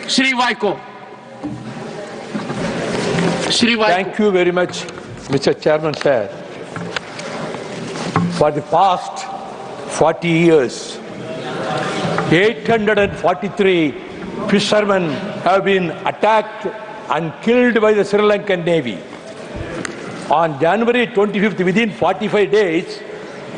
Shri Vaiko. Shri Vaiko. Thank you very much, Mr. Chairman, sir. For the past 40 years, 843 fishermen have been attacked and killed by the Sri Lankan Navy. On January 25th, within 45 days,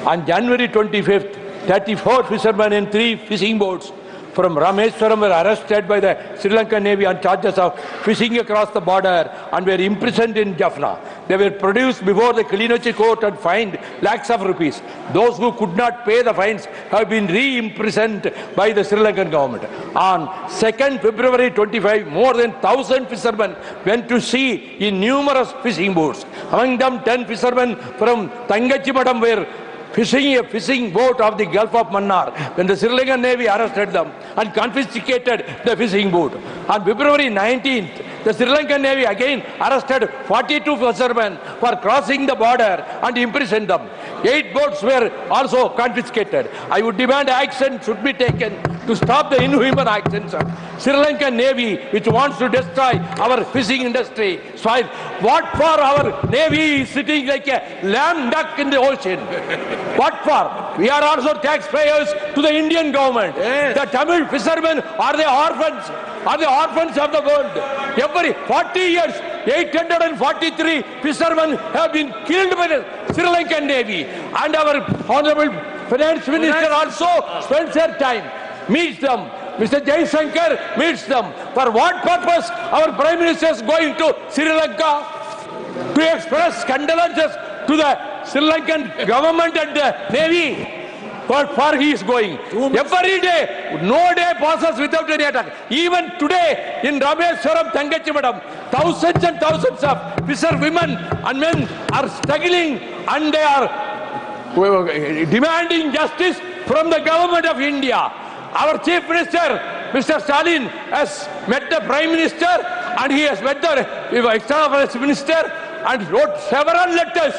on January 25th, 34 fishermen in 3 fishing boats from Rameswaram were arrested by the Sri Lankan Navy on charges of fishing across the border and were imprisoned in Jaffna. They were produced before the Kilinochchi court and fined lakhs of rupees. Those who could not pay the fines have been re-imprisoned by the Sri Lankan government. On 2nd February 25, more than 1,000 fishermen went to sea in numerous fishing boats. Among them, 10 fishermen from Tangachimadam were fishing a fishing boat of the Gulf of Mannar when the Sri Lankan Navy arrested them and confiscated the fishing boat. On February 19th, the Sri Lankan Navy again arrested 42 fishermen for crossing the border and imprisoned them. 8 boats were also confiscated. I would demand action should be taken to stop the inhuman actions of Sri Lankan Navy, which wants to destroy our fishing industry. So what for our Navy is sitting like a lamb duck in the ocean? What for? We are also taxpayers to the Indian government. Yes. The Tamil fishermen are the orphans of the world. Every 40 years, 843 fishermen have been killed by the Sri Lankan Navy. And our Honorable Finance Minister also spends their time, meets them. Mr. Jaishankar meets them. For what purpose our Prime Minister is going to Sri Lanka? To express condolences to the Sri Lankan government and the Navy. What for he is going? Every day, no day passes without any attack. Even today in Rameswaram, Tangachimadam, thousands and thousands of fisher women and men are struggling and they are demanding justice from the government of India. Our Chief Minister, Mr. Stalin, has met the Prime Minister and he has met the External Affairs Minister and wrote several letters.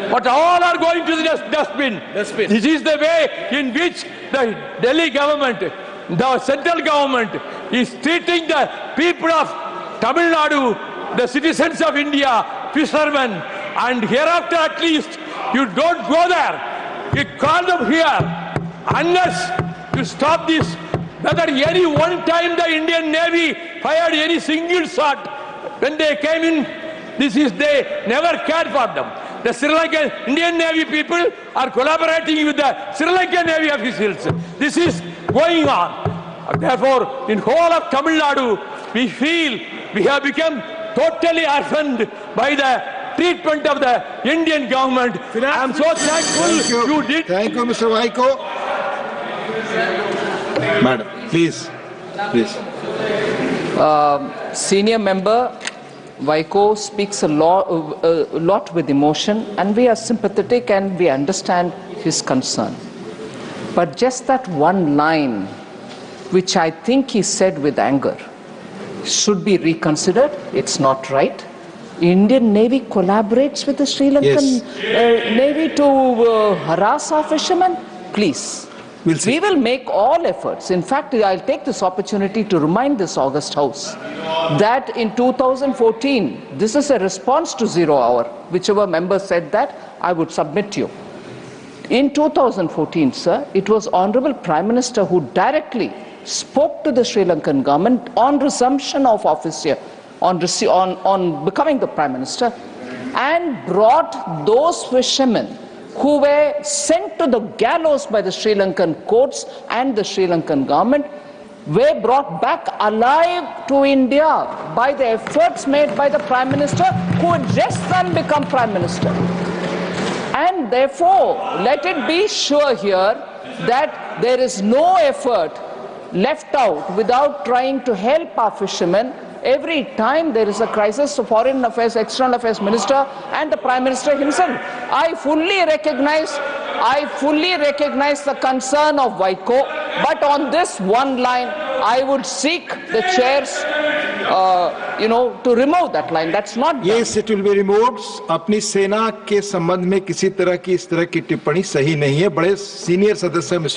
But all are going to the dustbin. This is the way in which the Delhi government, the central government, is treating the people of Tamil Nadu, the citizens of India, fishermen. And hereafter at least, you don't go there. You call them here. Unless you stop this, whether any one time the Indian Navy fired any single shot when they came in, they never cared for them. The Sri Lankan Indian Navy people are collaborating with the Sri Lankan Navy officials. This is going on. Therefore, in whole of Tamil Nadu, we feel we have become totally orphaned by the treatment of the Indian government. I am so thankful you did. Thank you, Mr. Vaiko. Madam, please. Senior member Vaiko speaks a lot with emotion, and we are sympathetic and we understand his concern. But just that one line, which I think he said with anger, should be reconsidered. It's not right. Indian Navy collaborates with the Sri Lankan Navy to harass our fishermen. Please. We will make all efforts. In fact, I'll take this opportunity to remind this August House that in 2014, this is a response to 0 hour. Whichever member said that, I would submit to you. In 2014, sir, it was Honorable Prime Minister who directly spoke to the Sri Lankan government on resumption of office here, on becoming the Prime Minister, and brought those fishermen who were sent to the gallows by the Sri Lankan courts and the Sri Lankan government, were brought back alive to India by the efforts made by the Prime Minister, who had just then become Prime Minister. And therefore, let it be sure here that there is no effort left out without trying to help our fishermen. Every time there is a crisis, the Foreign Affairs, External Affairs Minister and the Prime Minister himself. I fully recognize the concern of Vaiko, but on this one line, I would seek the chairs, to remove that line. That's not done. Yes, it will be removed. अपनी सेना के संबंध में किसी तरह की इस तरह की टिप्पणी सही नहीं है. बड़े सीनियर सदस्य मिस्टर